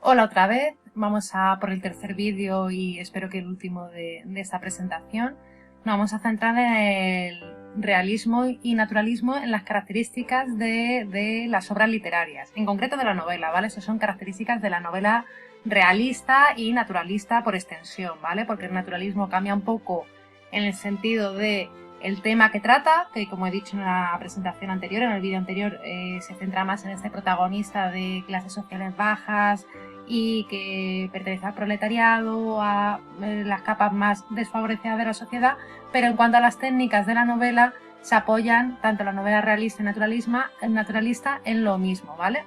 Hola otra vez, vamos a por el tercer vídeo y espero que el último de esta presentación. Nos vamos a centrar en el realismo y naturalismo en las características de las obras literarias, en concreto de la novela, ¿vale? Estas son características de la novela realista y naturalista por extensión, ¿vale? Porque el naturalismo cambia un poco en el sentido de el tema que trata, que como he dicho en la presentación anterior, en el vídeo anterior, se centra más en este protagonista de clases sociales bajas y que pertenece al proletariado, a las capas más desfavorecidas de la sociedad, pero en cuanto a las técnicas de la novela, se apoyan tanto la novela realista y naturalista en lo mismo, ¿vale?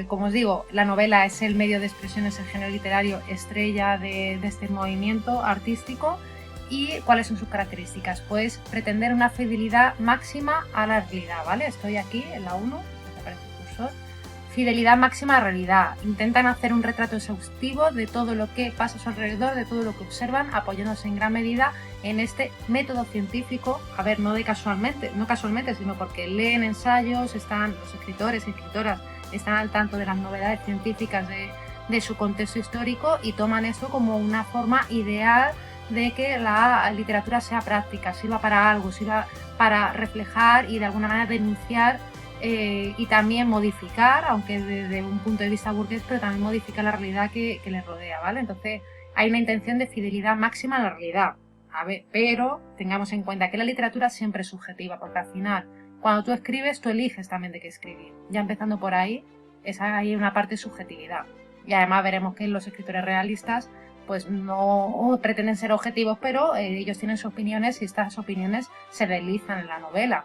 Como os digo, la novela es el medio de expresión, es el género literario estrella de este movimiento artístico. ¿Y cuáles son sus características? Pues pretender una fidelidad máxima a la realidad, ¿vale? Estoy aquí en la 1, me aparece el cursor. Fidelidad máxima a la realidad. Intentan hacer un retrato exhaustivo de todo lo que pasa a su alrededor, de todo lo que observan, apoyándose en gran medida en este método científico. A ver, no casualmente, sino porque leen ensayos, están los escritores y escritoras están al tanto de las novedades científicas de su contexto histórico y toman esto como una forma ideal de que la literatura sea práctica, sirva para algo, sirva para reflejar y de alguna manera denunciar y también modificar, aunque desde un punto de vista burgués, pero también modificar la realidad que les rodea, ¿vale? Entonces hay una intención de fidelidad máxima a la realidad, a ver, pero tengamos en cuenta que la literatura siempre es subjetiva, porque al final, cuando tú escribes, tú eliges también de qué escribir. Ya empezando por ahí, hay una parte de subjetividad. Y además veremos que los escritores realistas pues no pretenden ser objetivos, pero ellos tienen sus opiniones y estas opiniones se realizan en la novela.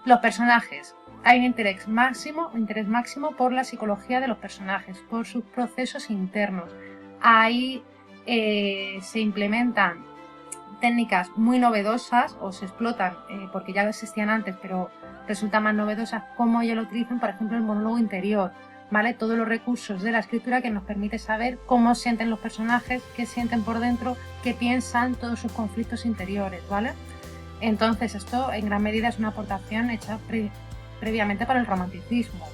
Los personajes. Hay un interés máximo por la psicología de los personajes, por sus procesos internos. Ahí se implementan técnicas muy novedosas o se explotan porque ya existían antes, pero resultan más novedosas como ellos lo utilizan, por ejemplo, el monólogo interior. ¿Vale? Todos los recursos de la escritura que nos permite saber cómo sienten los personajes, qué sienten por dentro, qué piensan, todos sus conflictos interiores, ¿vale? Entonces esto en gran medida es una aportación hecha previamente para el romanticismo,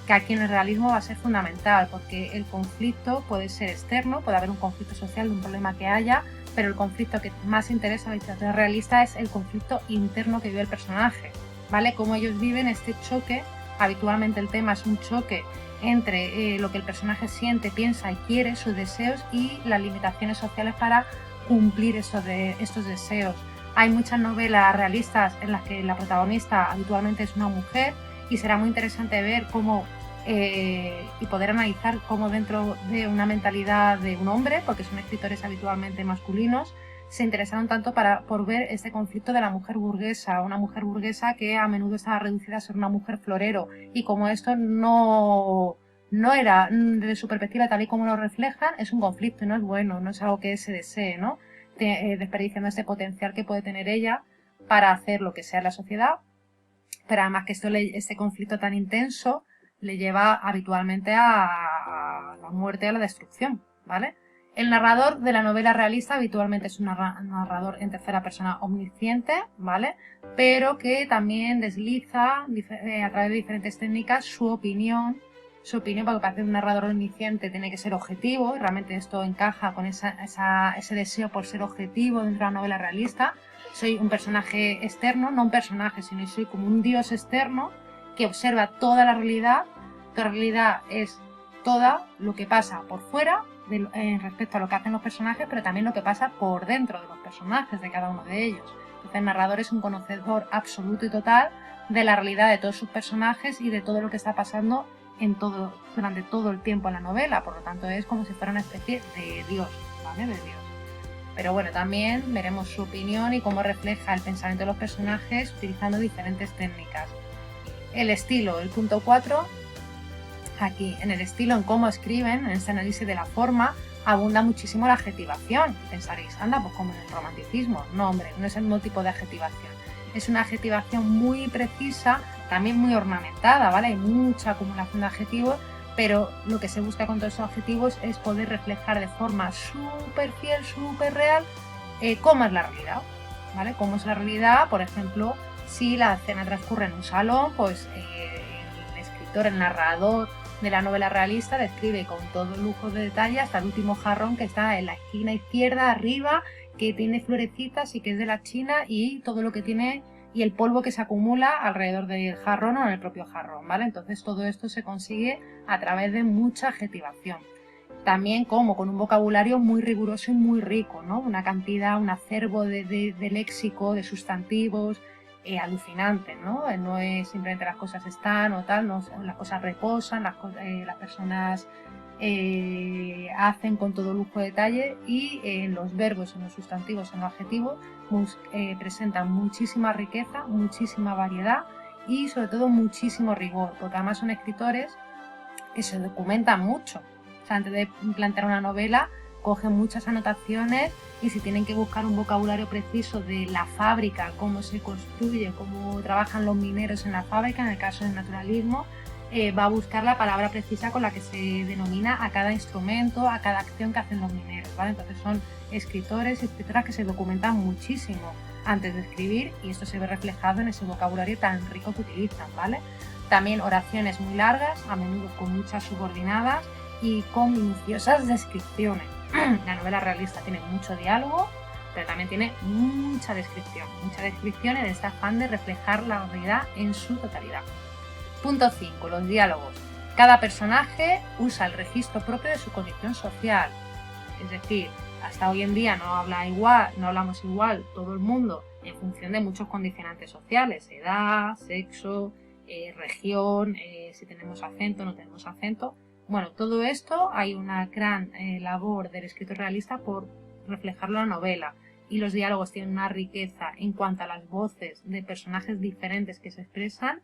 que aquí en el realismo va a ser fundamental, porque el conflicto puede ser externo, puede haber un conflicto social de un problema que haya, pero el conflicto que más interesa a la literatura realista es el conflicto interno que vive el personaje, ¿vale? Cómo ellos viven este choque. Habitualmente el tema es un choque entre lo que el personaje siente, piensa y quiere, sus deseos y las limitaciones sociales para cumplir estos deseos. Hay muchas novelas realistas en las que la protagonista habitualmente es una mujer y será muy interesante ver cómo y poder analizar cómo dentro de una mentalidad de un hombre, porque son escritores habitualmente masculinos, se interesaron tanto por ver este conflicto de la mujer burguesa, una mujer burguesa que a menudo estaba reducida a ser una mujer florero, y como esto no era, desde su perspectiva tal y como lo reflejan, es un conflicto, no es bueno, no es algo que se desee, ¿no? Desperdiciando ese potencial que puede tener ella para hacer lo que sea en la sociedad, pero además que este conflicto tan intenso le lleva habitualmente a la muerte, a la destrucción, ¿vale? El narrador de la novela realista habitualmente es un narrador en tercera persona omnisciente, ¿vale? Pero que también desliza a través de diferentes técnicas su opinión, porque para ser un narrador omnisciente tiene que ser objetivo, y realmente esto encaja con ese deseo por ser objetivo dentro de la novela realista. Soy un personaje externo, no un personaje, sino soy como un dios externo que observa toda la realidad. Toda la realidad es todo lo que pasa por fuera respecto a lo que hacen los personajes, pero también lo que pasa por dentro de los personajes, de cada uno de ellos. Entonces el narrador es un conocedor absoluto y total de la realidad de todos sus personajes y de todo lo que está pasando durante todo el tiempo en la novela, por lo tanto es como si fuera una especie de dios, ¿vale? De dios. Pero bueno, también veremos su opinión y cómo refleja el pensamiento de los personajes utilizando diferentes técnicas. El estilo, el punto 4, aquí en el estilo, en cómo escriben, en este análisis de la forma, abunda muchísimo la adjetivación. Pensaréis, anda, pues como en el romanticismo. No, hombre, no es el mismo tipo de adjetivación. Es una adjetivación muy precisa, también muy ornamentada, ¿vale? Hay mucha acumulación de adjetivos, pero lo que se busca con todos esos adjetivos es poder reflejar de forma súper fiel, súper real, cómo es la realidad, ¿vale? Cómo es la realidad, por ejemplo, si la escena transcurre en un salón, pues el escritor, el narrador, de la novela realista describe con todo lujo de detalle hasta el último jarrón que está en la esquina izquierda arriba, que tiene florecitas y que es de la China, y todo lo que tiene y el polvo que se acumula alrededor del jarrón o en el propio jarrón, ¿vale? Entonces todo esto se consigue a través de mucha adjetivación. También como con un vocabulario muy riguroso y muy rico, ¿no? Una cantidad, un acervo de léxico, de sustantivos, alucinante, ¿no? No es simplemente las cosas están o tal, no, las cosas reposan, las personas hacen con todo lujo de detalle, y en los verbos, en los sustantivos, en los adjetivos presentan muchísima riqueza, muchísima variedad y sobre todo muchísimo rigor, porque además son escritores que se documentan mucho. O sea, antes de plantear una novela cogen muchas anotaciones, y si tienen que buscar un vocabulario preciso de la fábrica, cómo se construye, cómo trabajan los mineros en la fábrica, en el caso del naturalismo, va a buscar la palabra precisa con la que se denomina a cada instrumento, a cada acción que hacen los mineros, ¿vale? Entonces son escritores y escritoras que se documentan muchísimo antes de escribir, y esto se ve reflejado en ese vocabulario tan rico que utilizan, ¿vale? También oraciones muy largas, a menudo con muchas subordinadas y con minuciosas descripciones. La novela realista tiene mucho diálogo, pero también tiene mucha descripción en este afán de reflejar la realidad en su totalidad. Punto 5. Los diálogos. Cada personaje usa el registro propio de su condición social. Es decir, hasta hoy en día no hablamos igual todo el mundo en función de muchos condicionantes sociales, edad, sexo, región, si tenemos acento, no tenemos acento. Bueno, todo esto hay una gran labor del escritor realista por reflejarlo en la novela, y los diálogos tienen una riqueza en cuanto a las voces de personajes diferentes que se expresan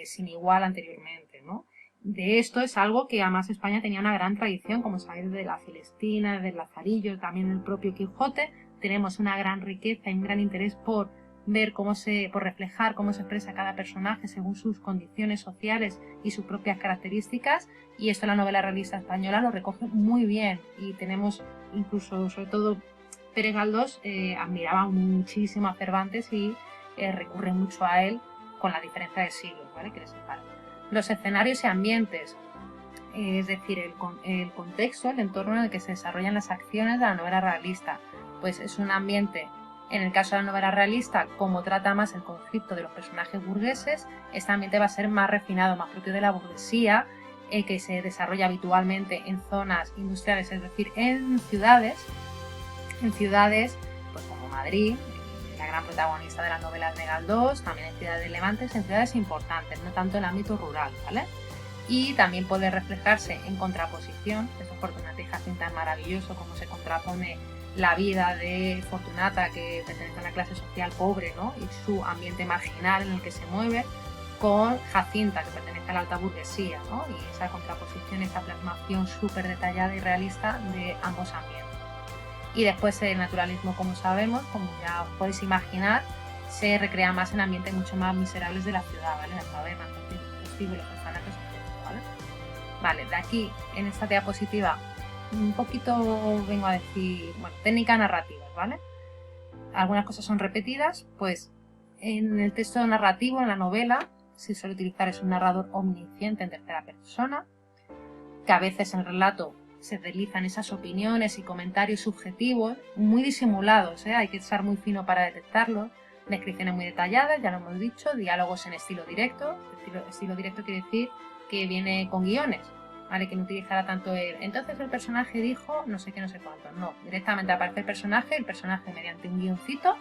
sin igual anteriormente, ¿no? De esto es algo que además España tenía una gran tradición, como sabéis, de la Celestina, del Lazarillo, también del propio Quijote. Tenemos una gran riqueza y un gran interés por ver por reflejar cómo se expresa cada personaje según sus condiciones sociales y sus propias características, y esto la novela realista española lo recoge muy bien, y tenemos incluso, sobre todo Pérez Galdós admiraba muchísimo a Cervantes y recurre mucho a él, con la diferencia de siglos, ¿vale?, que les separa. Los escenarios y ambientes, es decir, el contexto, el entorno en el que se desarrollan las acciones de la novela realista, pues es un ambiente. En el caso de la novela realista, como trata más el conflicto de los personajes burgueses, este ambiente va a ser más refinado, más propio de la burguesía, que se desarrolla habitualmente en zonas industriales, es decir, en ciudades pues como Madrid, la gran protagonista de las novelas de Galdós, también en ciudades relevantes, en ciudades importantes, no tanto en el ámbito rural, ¿vale? Y también puede reflejarse en contraposición, eso es Fortunata y Jacinta es maravilloso, cómo se contrapone la vida de Fortunata, que pertenece a una clase social pobre, ¿no?, y su ambiente marginal en el que se mueve, con Jacinta, que pertenece a la alta burguesía, ¿no?, y esa contraposición, esa plasmación súper detallada y realista de ambos ambientes. Y después el naturalismo, como sabemos, como ya os podéis imaginar, se recrea más en ambientes mucho más miserables de la ciudad, ¿vale?, las tabernas, los tipos, los personajes, ¿vale? Vale, de aquí, en esta diapositiva, un poquito vengo a decir, bueno, técnica narrativa, ¿vale? Algunas cosas son repetidas, pues en el texto narrativo, en la novela, se suele utilizar es un narrador omnisciente en tercera persona, que a veces en el relato se deslizan esas opiniones y comentarios subjetivos, muy disimulados, hay que estar muy fino para detectarlos, descripciones muy detalladas, ya lo hemos dicho, diálogos en estilo directo. Estilo directo quiere decir que viene con guiones, ¿vale?, que no utilizará tanto entonces el personaje dijo no sé qué, no sé cuánto, no, directamente aparece el personaje mediante un guioncito,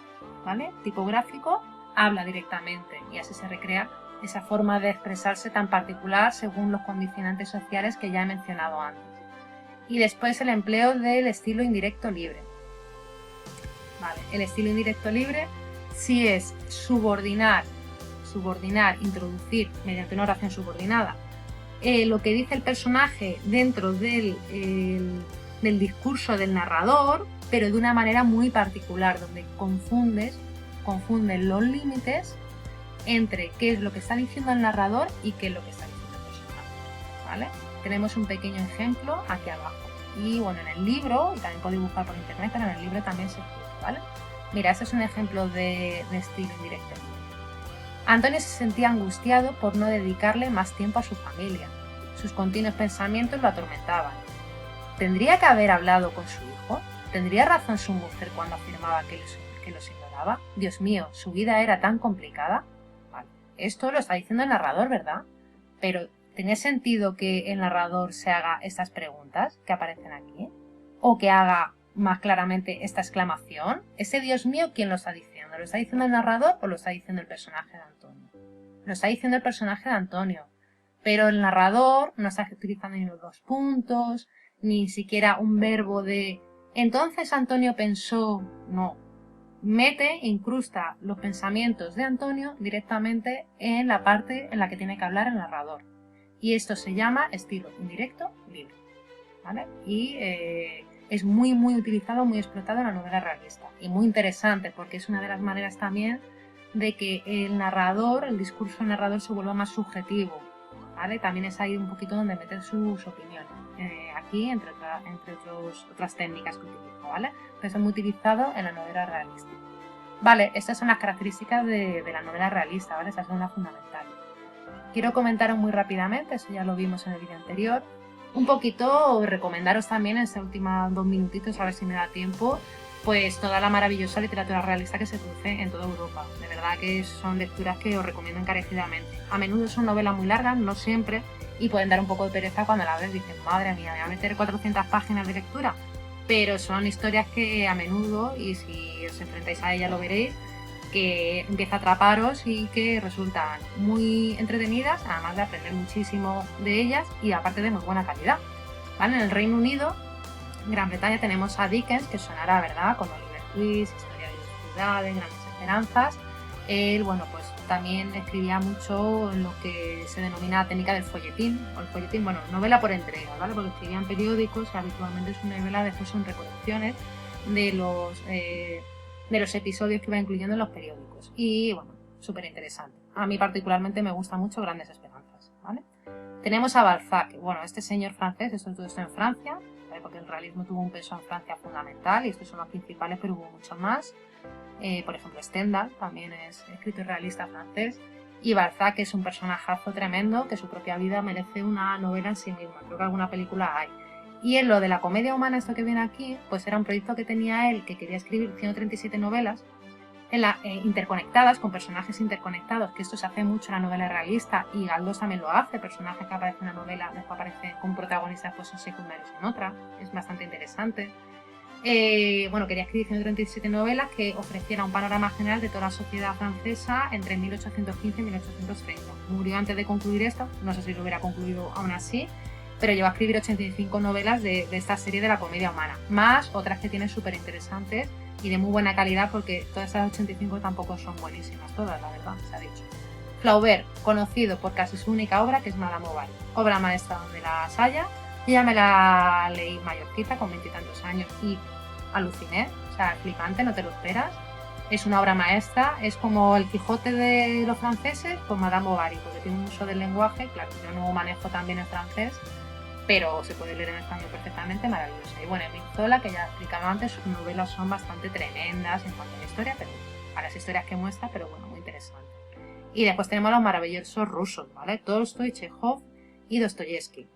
¿vale?, tipográfico, habla directamente, y así se recrea esa forma de expresarse tan particular según los condicionantes sociales que ya he mencionado antes. Y después el empleo del estilo indirecto libre. Vale, el estilo indirecto libre sí es subordinar, introducir mediante una oración subordinada lo que dice el personaje dentro del discurso del narrador, pero de una manera muy particular, donde confunden los límites entre qué es lo que está diciendo el narrador y qué es lo que está diciendo el personaje, ¿vale? Tenemos un pequeño ejemplo aquí abajo. Y bueno, en el libro, y también podéis buscar por internet, pero en el libro también se explica, ¿vale? Mira, este es un ejemplo de estilo indirecto. Antonio se sentía angustiado por no dedicarle más tiempo a su familia. sus continuos pensamientos lo atormentaban. ¿Tendría que haber hablado con su hijo? ¿Tendría razón su mujer cuando afirmaba que los ignoraba? Dios mío, ¿su vida era tan complicada? Vale. Esto lo está diciendo el narrador, ¿verdad? Pero ¿tiene sentido que el narrador se haga estas preguntas que aparecen aquí? ¿O que haga más claramente esta exclamación? ¿Ese Dios mío quién lo está diciendo? ¿Lo está diciendo el narrador o lo está diciendo el personaje de Antonio? Lo está diciendo el personaje de Antonio. Pero el narrador no está utilizando ni los dos puntos, ni siquiera un verbo de entonces Antonio pensó. No. Mete, incrusta los pensamientos de Antonio directamente en la parte en la que tiene que hablar el narrador. Y esto se llama estilo indirecto libre. ¿Vale? Y es muy utilizado, muy explotado en la novela realista. Y muy interesante porque es una de las maneras también de que el discurso del narrador se vuelva más subjetivo. ¿Vale? También es ahí un poquito donde meter sus opiniones. Aquí, entre otras técnicas que utiliza, ¿vale? Pero es muy utilizado en la novela realista. Vale, estas son las características de la novela realista, ¿vale? Esas son las fundamentales. Quiero comentaros muy rápidamente, eso ya lo vimos en el vídeo anterior, un poquito recomendaros también en estos últimos 2 minutitos, a ver si me da tiempo, pues toda la maravillosa literatura realista que se produce en toda Europa. De verdad que son lecturas que os recomiendo encarecidamente. A menudo son novelas muy largas, no siempre, y pueden dar un poco de pereza cuando la ves, dicen, madre mía, me voy a meter 400 páginas de lectura. Pero son historias que a menudo, y si os enfrentáis a ellas lo veréis, que empieza a atraparos y que resultan muy entretenidas, además de aprender muchísimo de ellas y aparte de muy buena calidad. ¿Vale? En el Reino Unido, en Gran Bretaña, tenemos a Dickens, que sonará, ¿verdad?, con Oliver Twist, Historia de las ciudades, Grandes esperanzas. Él, bueno, pues también escribía mucho en lo que se denomina la técnica del folletín, o el folletín, bueno, novela por entrega, ¿vale? Porque escribían periódicos y habitualmente su novela después son recolecciones de los episodios que iba incluyendo en los periódicos. Y bueno, súper interesante. A mí particularmente me gusta mucho Grandes Esperanzas, ¿vale? Tenemos a Balzac, bueno, este señor francés, todo esto en Francia, ¿vale? Porque el realismo tuvo un peso en Francia fundamental y estos son los principales, pero hubo muchos más. Por ejemplo, Stendhal también es escritor realista francés. Y Balzac es un personajazo tremendo que su propia vida merece una novela en sí misma. Creo que alguna película hay. Y en lo de la comedia humana, esto que viene aquí, pues era un proyecto que tenía él, que quería escribir 137 novelas interconectadas, con personajes interconectados, que esto se hace mucho en la novela realista, y Galdós también lo hace, personajes que aparecen en una novela, después aparecen con protagonistas pues son secundarios en otra, es bastante interesante. Bueno, quería escribir 137 novelas que ofrecieran un panorama general de toda la sociedad francesa entre 1815 y 1830. Murió antes de concluir esto, no sé si lo hubiera concluido aún así, pero llegó a escribir 85 novelas de esta serie de la comedia humana, más otras que tiene súper interesantes y de muy buena calidad, porque todas esas 85 tampoco son buenísimas todas, la verdad, se ha dicho. Flaubert, conocido por casi su única obra, que es Madame Bovary, obra maestra donde las haya. Yo ya me la leí mayorcita, con 20 y tantos años, y aluciné, o sea, flipante, no te lo esperas. Es una obra maestra, es como el Quijote de los franceses con Madame Bovary, porque tiene un uso del lenguaje, claro, yo no manejo tan bien el francés, pero se puede leer en español perfectamente, maravillosa. Y bueno, Émile Zola, que ya he explicado antes, sus novelas son bastante tremendas en cuanto a la historia, pero a las historias que muestra, pero bueno, muy interesante. Y después tenemos a los maravillosos rusos, ¿vale? Tolstoy, Chekhov y Dostoyevsky.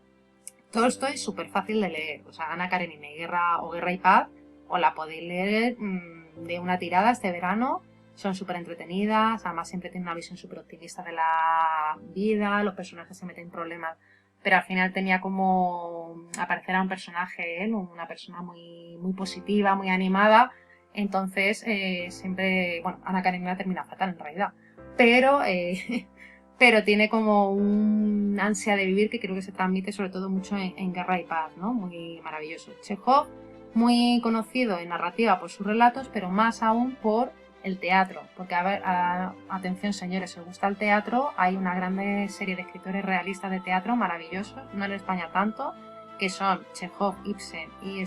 Tolstoy es súper fácil de leer, o sea, Ana Karenina y Guerra y Paz, os la podéis leer de una tirada este verano, son súper entretenidas, además siempre tiene una visión súper optimista de la vida, los personajes se meten en problemas, pero al final tenía como aparecer a un personaje, una persona muy positiva, muy animada, entonces siempre, bueno, Ana Karenina termina fatal en realidad, pero tiene como un ansia de vivir que creo que se transmite sobre todo mucho en Guerra y Paz, ¿no? Muy maravilloso. Chekhov, muy conocido en narrativa por sus relatos, pero más aún por el teatro, porque a ver, atención señores, si os gusta el teatro, hay una gran serie de escritores realistas de teatro maravillosos, no en España tanto, que son Chekhov, Ibsen y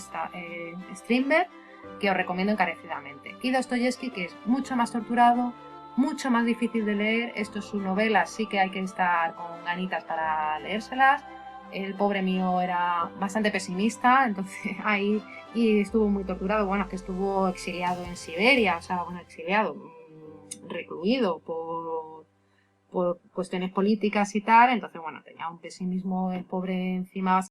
Strindberg, que os recomiendo encarecidamente. Y Dostoyevsky, que es mucho más torturado, mucho más difícil de leer. Esto es su novela, sí que hay que estar con ganitas para leérselas. El pobre mío era bastante pesimista, entonces ahí y estuvo muy torturado. Bueno, es que estuvo exiliado en Siberia, o sea, bueno, exiliado, recluido por cuestiones políticas y tal, entonces bueno, tenía un pesimismo el pobre encima